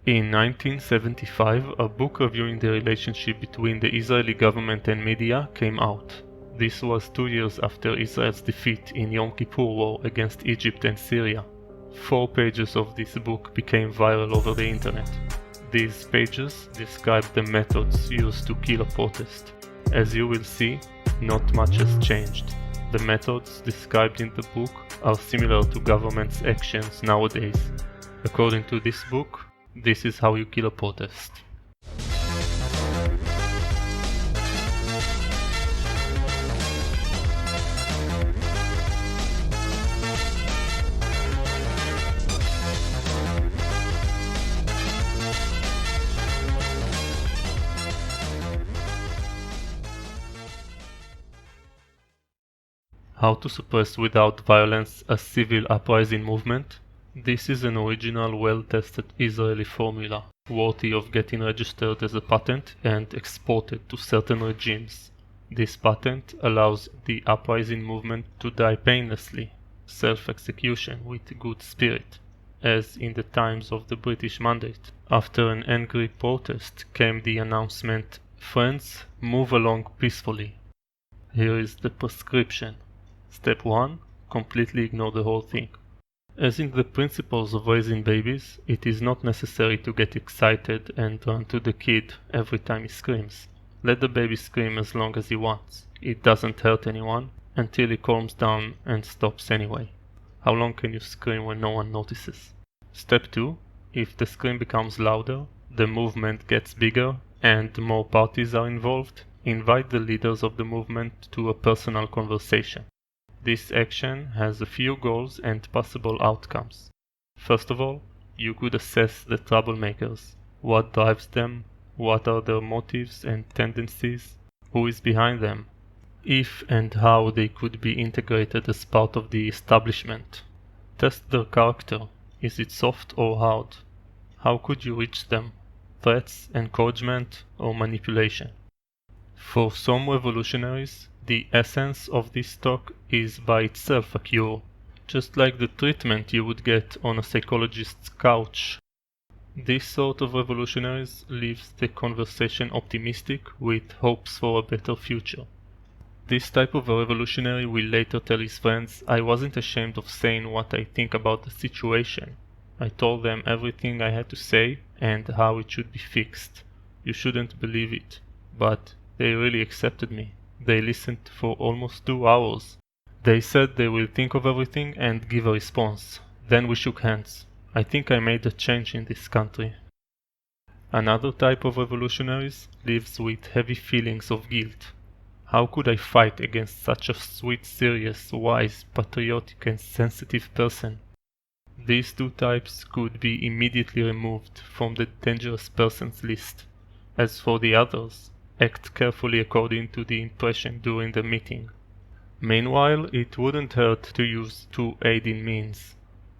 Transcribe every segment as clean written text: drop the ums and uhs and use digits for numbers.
In 1975, a book reviewing the relationship between the Israeli government and media came out. This was 2 years after Israel's defeat in Yom Kippur War against Egypt and Syria. 4 pages of this book became viral over the internet. These pages describe the methods used to kill a protest. As you will see, not much has changed. The methods described in the book are similar to government's actions nowadays. According to this book, this is how you kill a protest. How to suppress without violence a civil uprising movement? This is an original, well-tested Israeli formula, worthy of getting registered as a patent and exported to certain regimes. This patent allows the uprising movement to die painlessly, self-execution with good spirit, as in the times of the British Mandate. After an angry protest came the announcement, "Friends, move along peacefully." Here is the prescription. Step 1. Completely ignore the whole thing. As in the principles of raising babies, it is not necessary to get excited and run to the kid every time he screams. Let the baby scream as long as he wants. It doesn't hurt anyone until he calms down and stops anyway. How long can you scream when no one notices? Step 2. If the scream becomes louder, the movement gets bigger, and more parties are involved, invite the leaders of the movement to a personal conversation. This action has a few goals and possible outcomes. First of all, you could assess the troublemakers. What drives them? What are their motives and tendencies? Who is behind them? If and how they could be integrated as part of the establishment. Test their character. Is it soft or hard? How could you reach them? Threats, encouragement, or manipulation? For some revolutionaries, the essence of this talk is by itself a cure, just like the treatment you would get on a psychologist's couch. This sort of revolutionaries leaves the conversation optimistic with hopes for a better future. This type of a revolutionary will later tell his friends, "I wasn't ashamed of saying what I think about the situation. I told them everything I had to say and how it should be fixed. You shouldn't believe it, but they really accepted me. They listened for almost 2 hours. They said they will think of everything and give a response. Then we shook hands. I think I made a change in this country." Another type of revolutionaries lives with heavy feelings of guilt. How could I fight against such a sweet, serious, wise, patriotic and sensitive person? These 2 types could be immediately removed from the dangerous persons list. As for the others, act carefully according to the impression during the meeting. Meanwhile, it wouldn't hurt to use 2 aiding means.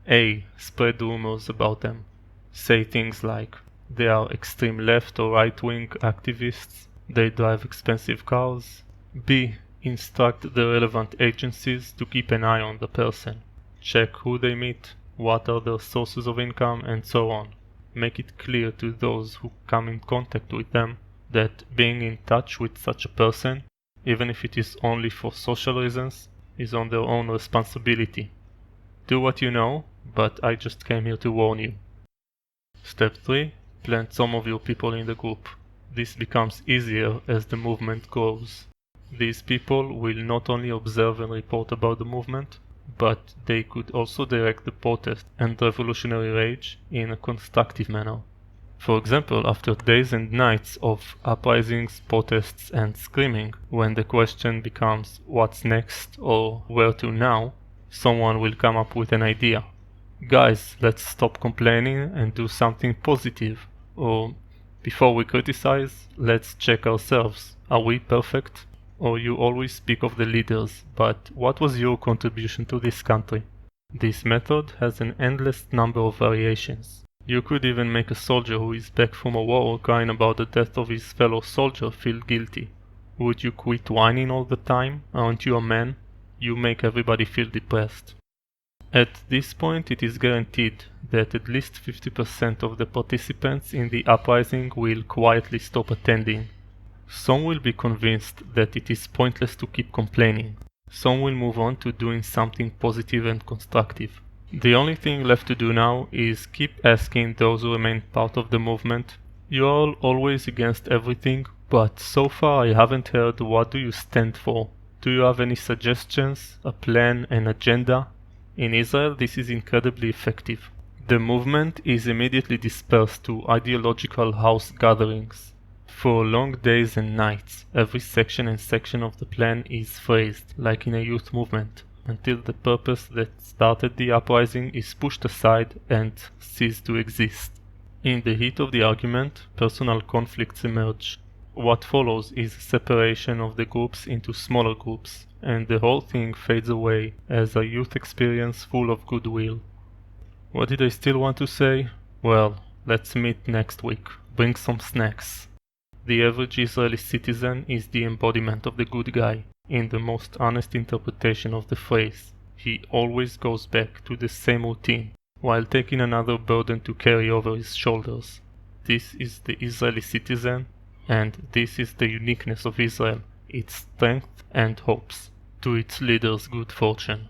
A. Spread rumors about them. Say things like, they are extreme left or right-wing activists, they drive expensive cars. B. Instruct the relevant agencies to keep an eye on the person. Check who they meet, what are their sources of income, and so on. Make it clear to those who come in contact with them that being in touch with such a person, even if it is only for social reasons, is on their own responsibility. Do what you know, but I just came here to warn you. Step 3. Plant some of your people in the group. This becomes easier as the movement grows. These people will not only observe and report about the movement, but they could also direct the protest and revolutionary rage in a constructive manner. For example, after days and nights of uprisings, protests and screaming, when the question becomes what's next or where to now, someone will come up with an idea. Guys, let's stop complaining and do something positive. Or, before we criticize, let's check ourselves. Are we perfect? Or you always speak of the leaders, but what was your contribution to this country? This method has an endless number of variations. You could even make a soldier who is back from a war crying about the death of his fellow soldier feel guilty. Would you quit whining all the time? Aren't you a man? You make everybody feel depressed. At this point it is guaranteed that at least 50% of the participants in the uprising will quietly stop attending. Some will be convinced that it is pointless to keep complaining. Some will move on to doing something positive and constructive. The only thing left to do now is keep asking those who remain part of the movement, "You are always against everything, but so far I haven't heard what do you stand for? Do you have any suggestions, a plan, an agenda?" In Israel this is incredibly effective. The movement is immediately dispersed to ideological house gatherings. For long days and nights, every section and section of the plan is phrased, like in a youth movement, until the purpose that started the uprising is pushed aside and ceases to exist. In the heat of the argument, personal conflicts emerge. What follows is separation of the groups into smaller groups, and the whole thing fades away as a youth experience full of goodwill. What did I still want to say? Well, let's meet next week. Bring some snacks. The average Israeli citizen is the embodiment of the good guy, in the most honest interpretation of the phrase. He always goes back to the same routine, while taking another burden to carry over his shoulders. This is the Israeli citizen, and this is the uniqueness of Israel, its strength and hopes, to its leaders' good fortune.